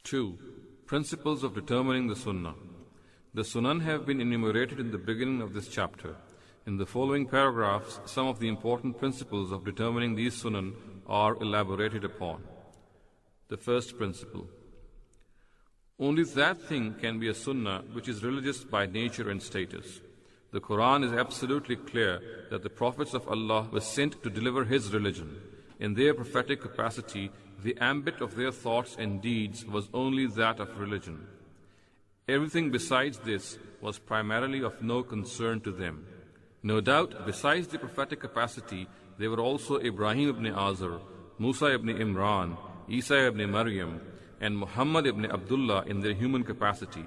2. Principles of determining the Sunnah. The Sunan have been enumerated in the beginning of this chapter. In the following paragraphs, some of the important principles of determining these Sunan are elaborated upon. The first principle. Only that thing can be a Sunnah which is religious by nature and status. The Quran is absolutely clear that the prophets of Allah were sent to deliver His religion. In their prophetic capacity, the ambit of their thoughts and deeds was only that of religion. Everything besides this was primarily of no concern to them. No doubt, besides the prophetic capacity, there were also Ibrahim ibn Azar, Musa ibn Imran, Isa ibn Maryam, and Muhammad ibn Abdullah in their human capacity.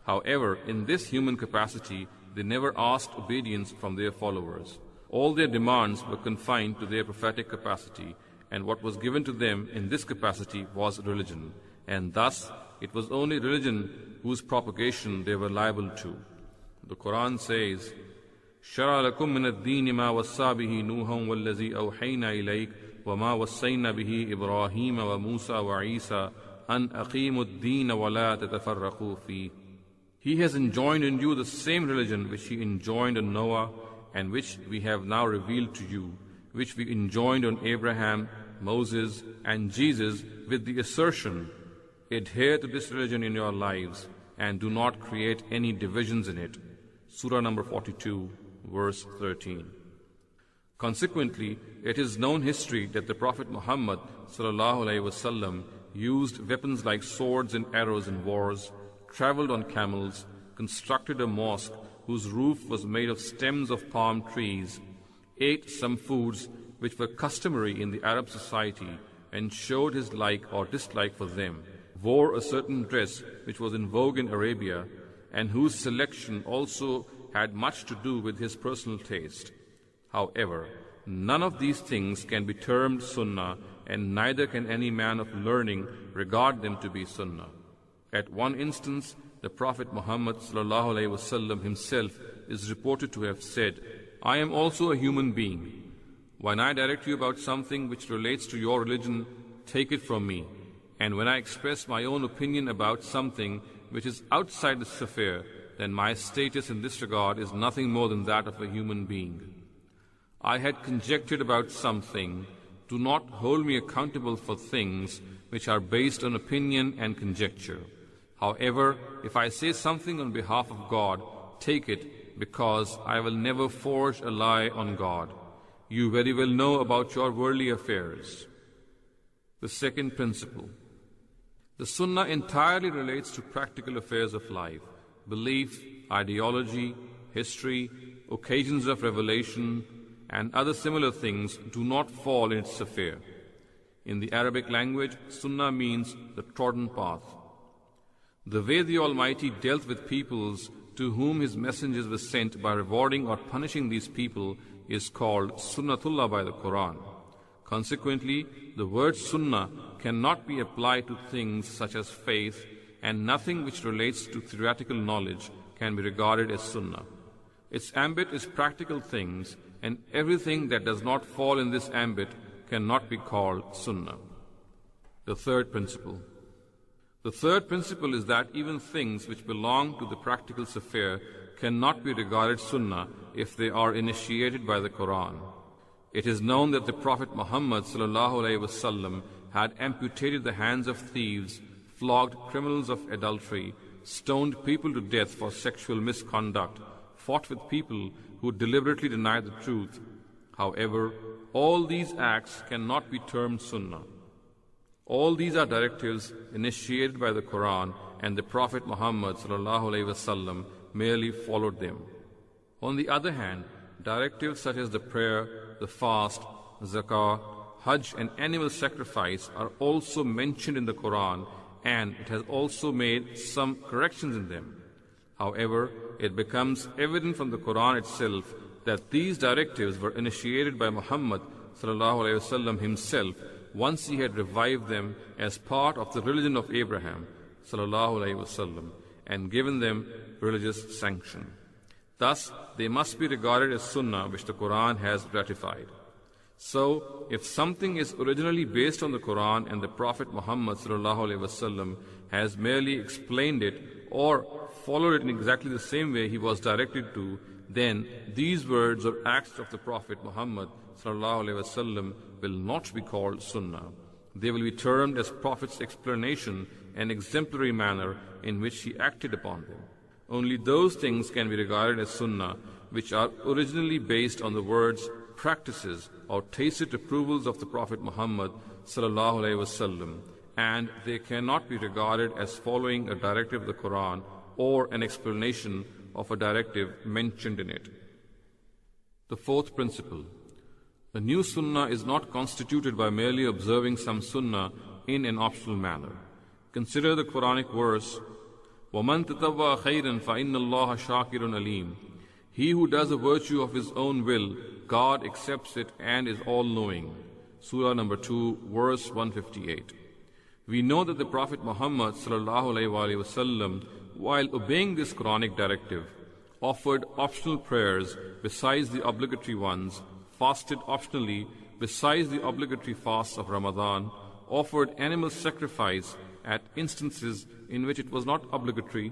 However, in this human capacity, they never asked obedience from their followers. All their demands were confined to their prophetic capacity, and what was given to them in this capacity was religion. And thus, it was only religion whose propagation they were liable to. The Quran says, شَرَعَ لَكُم مِّنَ الدِّينِ مَا وَصَّى بِهِ نُوحًا وَالَّذِي أَوْحَيْنَا إِلَيْكَ وَمَا وَصَّيْنَا بِهِ إِبْرَاهِيمَ وَمُوسَى وَعِيسَى أَنْ أَقِيمُوا الدِّينَ وَلَا تَتَفَرَّقُوا فِيهِ. He has enjoined in you the same religion which He enjoined on Noah, and which we have now revealed to you, which we enjoined on Abraham, Moses, and Jesus, with the assertion, adhere to this religion in your lives, and do not create any divisions in it. Surah number 42, verse 13. Consequently, it is known history that the Prophet Muhammad ﷺ used weapons like swords and arrows in wars, traveled on camels, constructed a mosque whose roof was made of stems of palm trees, ate some foods which were customary in the Arab society, and showed his like or dislike for them, wore a certain dress which was in vogue in Arabia, and whose selection also had much to do with his personal taste. However, none of these things can be termed Sunnah, and neither can any man of learning regard them to be Sunnah. At one instance, the Prophet Muhammad ﷺ himself is reported to have said, I am also a human being. When I direct you about something which relates to your religion, take it from me. And when I express my own opinion about something which is outside this affair, then my status in this regard is nothing more than that of a human being. I had conjectured about something. Do not hold me accountable for things which are based on opinion and conjecture. However, if I say something on behalf of God, take it, because I will never forge a lie on God. You very well know about your worldly affairs. The second principle. The Sunnah entirely relates to practical affairs of life. Belief, ideology, history, occasions of revelation, and other similar things do not fall in its sphere. In the Arabic language, Sunnah means the trodden path. The way the Almighty dealt with peoples to whom His messengers were sent by rewarding or punishing these people is called Sunnatullah by the Quran. Consequently, the word Sunnah cannot be applied to things such as faith, and nothing which relates to theoretical knowledge can be regarded as Sunnah. Its ambit is practical things, and everything that does not fall in this ambit cannot be called Sunnah. The third principle. The third principle is that even things which belong to the practical sphere cannot be regarded Sunnah if they are initiated by the Quran. It is known that the Prophet Muhammad ﷺ had amputated the hands of thieves, flogged criminals of adultery, stoned people to death for sexual misconduct, fought with people who deliberately denied the truth. However, all these acts cannot be termed Sunnah. All these are directives initiated by the Quran, and the Prophet Muhammad ﷺ merely followed them. On the other hand, directives such as the prayer, the fast, zakah, hajj, and animal sacrifice are also mentioned in the Quran, and it has also made some corrections in them. However, it becomes evident from the Quran itself that these directives were initiated by Muhammad ﷺ himself once he had revived them as part of the religion of Abraham ﷺ and given them religious sanction. Thus, they must be regarded as Sunnah which the Quran has ratified. So, if something is originally based on the Quran and the Prophet Muhammad ﷺ has merely explained it or followed it in exactly the same way he was directed to, then these words or acts of the Prophet Muhammad ﷺ will not be called Sunnah. They will be termed as Prophet's explanation and exemplary manner in which he acted upon them. Only those things can be regarded as Sunnah which are originally based on the words, practices, or tacit approvals of the Prophet Muhammad ﷺ, and they cannot be regarded as following a directive of the Quran or an explanation of a directive mentioned in it. The fourth principle: a new Sunnah is not constituted by merely observing some Sunnah in an optional manner. Consider the Quranic verse, وَمَنْ تَتَوَّى خَيْرًا فَإِنَّ اللَّهَ شَاكِرٌ أَلِيمٌ. He who does a virtue of his own will, God accepts it and is all-knowing. Surah number 2, verse 158. We know that the Prophet Muhammad ﷺ, while obeying this Quranic directive, offered optional prayers besides the obligatory ones, fasted optionally besides the obligatory fasts of Ramadan, offered animal sacrifice at instances in which it was not obligatory.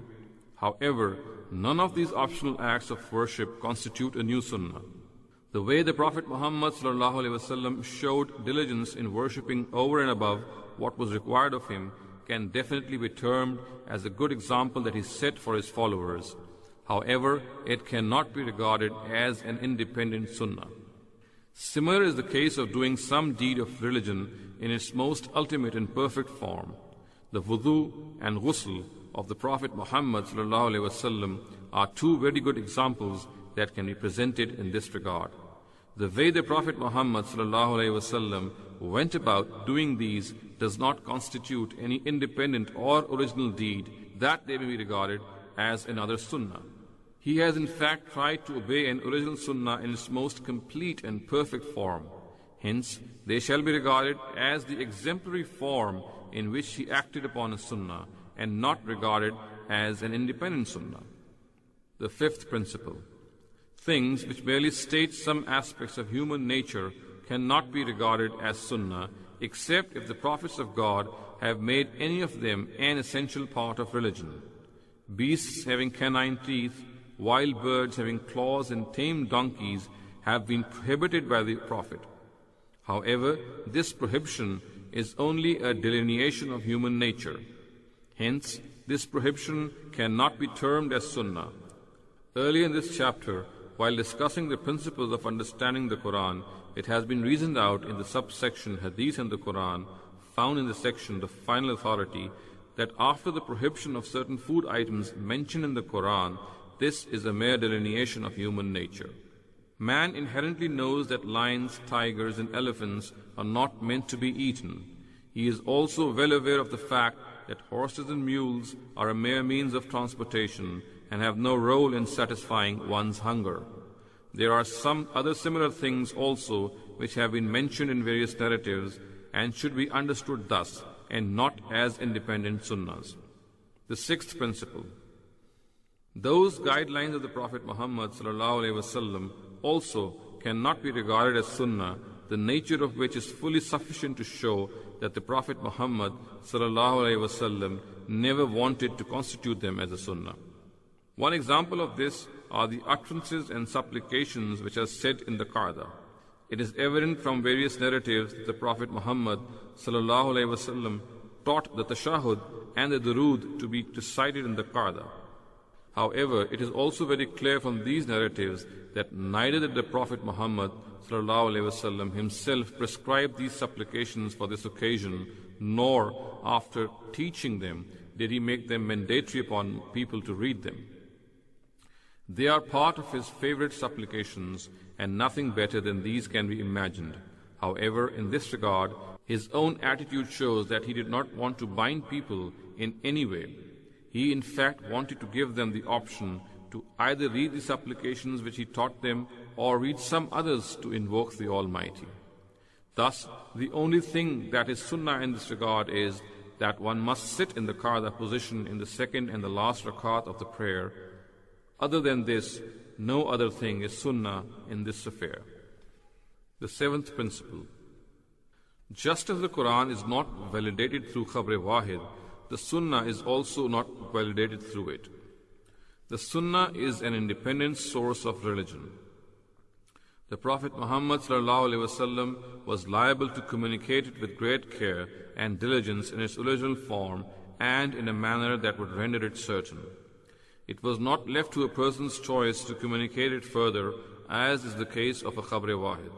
However, none of these optional acts of worship constitute a new Sunnah. The way the Prophet Muhammad ﷺ showed diligence in worshipping over and above what was required of him can definitely be termed as a good example that he set for his followers. However, it cannot be regarded as an independent Sunnah. Similar is the case of doing some deed of religion in its most ultimate and perfect form. The wudu and ghusl of the Prophet Muhammad ﷺ are two very good examples that can be presented in this regard. The way the Prophet Muhammad ﷺ went about doing these does not constitute any independent or original deed that they may be regarded as another Sunnah. He has in fact tried to obey an original Sunnah in its most complete and perfect form. Hence, they shall be regarded as the exemplary form in which he acted upon a Sunnah, and not regarded as an independent Sunnah. The fifth principle: things which merely state some aspects of human nature cannot be regarded as Sunnah, except if the prophets of God have made any of them an essential part of religion. Beasts having canine teeth, wild birds having claws, and tame donkeys have been prohibited by the Prophet. However, this prohibition is only a delineation of human nature. Hence, this prohibition cannot be termed as Sunnah. Early in this chapter, while discussing the principles of understanding the Quran, it has been reasoned out in the subsection Hadith and the Quran, found in the section The Final Authority, that after the prohibition of certain food items mentioned in the Quran, this is a mere delineation of human nature. Man inherently knows that lions, tigers, and elephants are not meant to be eaten. He is also well aware of the fact that horses and mules are a mere means of transportation and have no role in satisfying one's hunger. There are some other similar things also which have been mentioned in various narratives and should be understood thus and not as independent Sunnahs. The sixth principle: those guidelines of the Prophet Muhammad ﷺ also cannot be regarded as Sunnah, the nature of which is fully sufficient to show that the Prophet Muhammad ﷺ never wanted to constitute them as a Sunnah. One example of this are the utterances and supplications which are said in the Qarda. It is evident from various narratives that the Prophet Muhammad ﷺ taught the Tashahud and the Durood to be recited in the Qarda. However, it is also very clear from these narratives that neither did the Prophet Muhammad ﷺ himself prescribe these supplications for this occasion, nor after teaching them did he make them mandatory upon people to read them. They are part of his favorite supplications, and nothing better than these can be imagined. However, in this regard, his own attitude shows that he did not want to bind people in any way. He in fact wanted to give them the option to either read the supplications which he taught them or read some others to invoke the Almighty. Thus, the only thing that is Sunnah in this regard is that one must sit in the Qarda position in the second and the last rakat of the prayer. Other than this, no other thing is Sunnah in this affair. The seventh principle. Just as the Quran is not validated through Khabar Wahid, the Sunnah is also not validated through it. The Sunnah is an independent source of religion. The Prophet Muhammad ﷺ was liable to communicate it with great care and diligence in its original form and in a manner that would render it certain. It was not left to a person's choice to communicate it further, as is the case of a Khabar Wahid.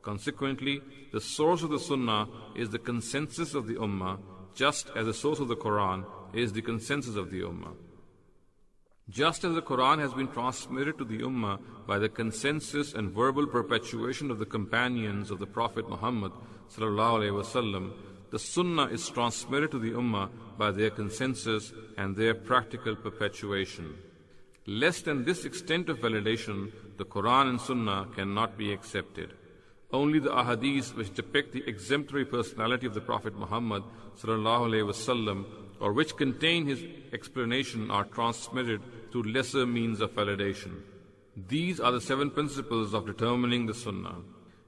Consequently, the source of the Sunnah is the consensus of the Ummah, just as the source of the Quran is the consensus of the Ummah. Just as the Quran has been transmitted to the Ummah by the consensus and verbal perpetuation of the companions of the Prophet Muhammad ﷺ, the Sunnah is transmitted to the Ummah by their consensus and their practical perpetuation. Less than this extent of validation, the Quran and Sunnah cannot be accepted. Only the ahadith which depict the exemplary personality of the Prophet Muhammad ﷺ, or which contain his explanation, are transmitted through lesser means of validation. These are the seven principles of determining the Sunnah.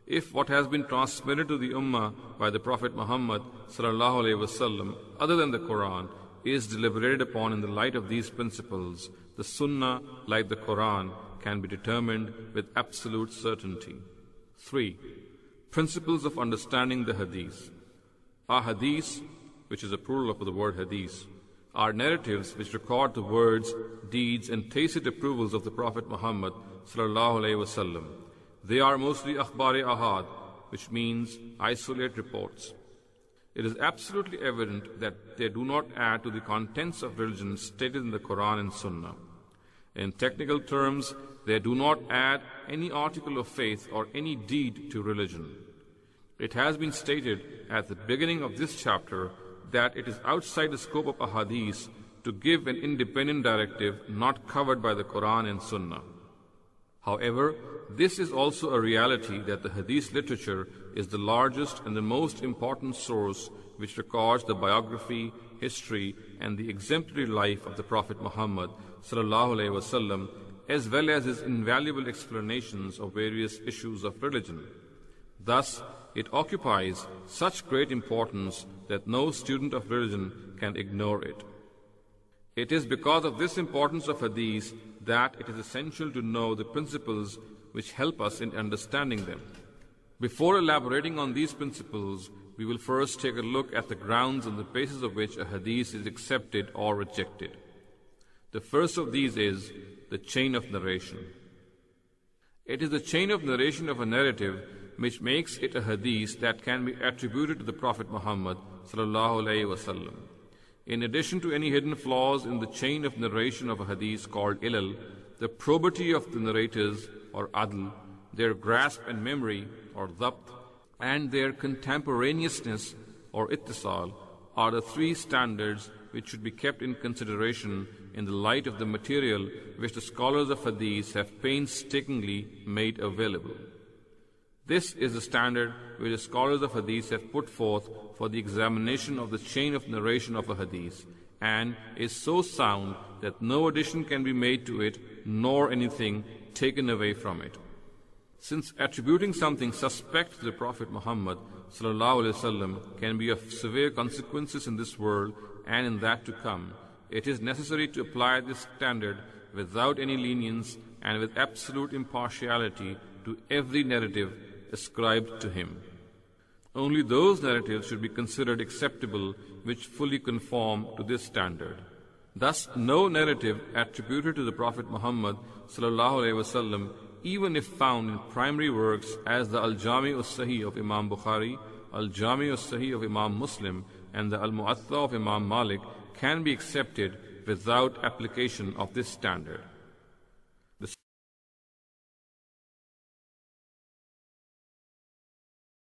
If what has been transmitted to the Ummah by the Prophet Muhammad ﷺ, other than the Quran, is deliberated upon in the light of these principles, the Sunnah, like the Quran, can be determined with absolute certainty. 3. Principles of understanding the Hadith. Ahadith, which is a plural of the word Hadith, are narratives which record the words, deeds, and tacit approvals of the Prophet Muhammad ﷺ. They are mostly akhbar-e ahad, which means isolate reports. It is absolutely evident that they do not add to the contents of religion stated in the Quran and Sunnah. In technical terms, they do not add any article of faith or any deed to religion. It has been stated at the beginning of this chapter that it is outside the scope of ahadith to give an independent directive not covered by the Quran and Sunnah. However, this is also a reality that the Hadith literature is the largest and the most important source which records the biography, history, and the exemplary life of the Prophet Muhammad ﷺ, as well as his invaluable explanations of various issues of religion. Thus, it occupies such great importance that no student of religion can ignore it. It is because of this importance of Hadith that it is essential to know the principles which help us in understanding them. Before elaborating on these principles, we will first take a look at the grounds on the basis of which a Hadith is accepted or rejected. The first of these is the chain of narration. It is the chain of narration of a narrative which makes it a Hadith that can be attributed to the Prophet Muhammad ﷺ. In addition to any hidden flaws in the chain of narration of a Hadith called ilal, the probity of the narrators or adl, their grasp and memory or dhabt, and their contemporaneousness or ittisal are the three standards which should be kept in consideration in the light of the material which the scholars of Hadith have painstakingly made available. This is the standard which the scholars of Hadith have put forth for the examination of the chain of narration of a Hadith, and is so sound that no addition can be made to it, nor anything taken away from it. Since attributing something suspect to the Prophet Muhammad ﷺ can be of severe consequences in this world and in that to come, it is necessary to apply this standard without any lenience and with absolute impartiality to every narrative ascribed to him. Only those narratives should be considered acceptable which fully conform to this standard. Thus, no narrative attributed to the Prophet Muhammad ﷺ, even if found in primary works as the Al-Jami' As-Sahih of Imam Bukhari, Al-Jami' As-Sahih of Imam Muslim, and the Al-Mu'atta of Imam Malik, can be accepted without application of this standard.